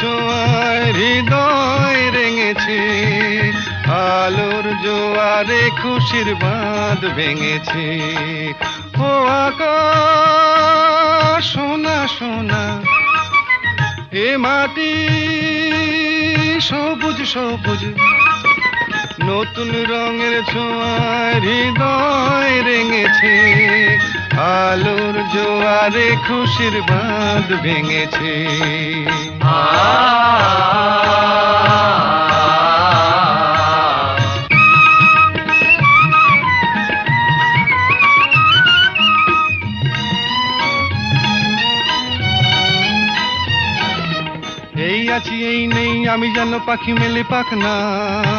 ছোঁয়ায় হৃদয় রেঙেছে, আলোর জোয়ারে খুশির বাঁধ ভেঙেছে। ও আকাশ সোনা সোনা, এ মাটি সবুজ সবুজ, নতুন রঙের ছোঁয়ায় হৃদয় রেঙেছে, আলোর জোয়ারে খুশির বাঁধ ভেঙেছে। এই আছি এই নেই, আমি যেন পাখি মেলে পাখনা।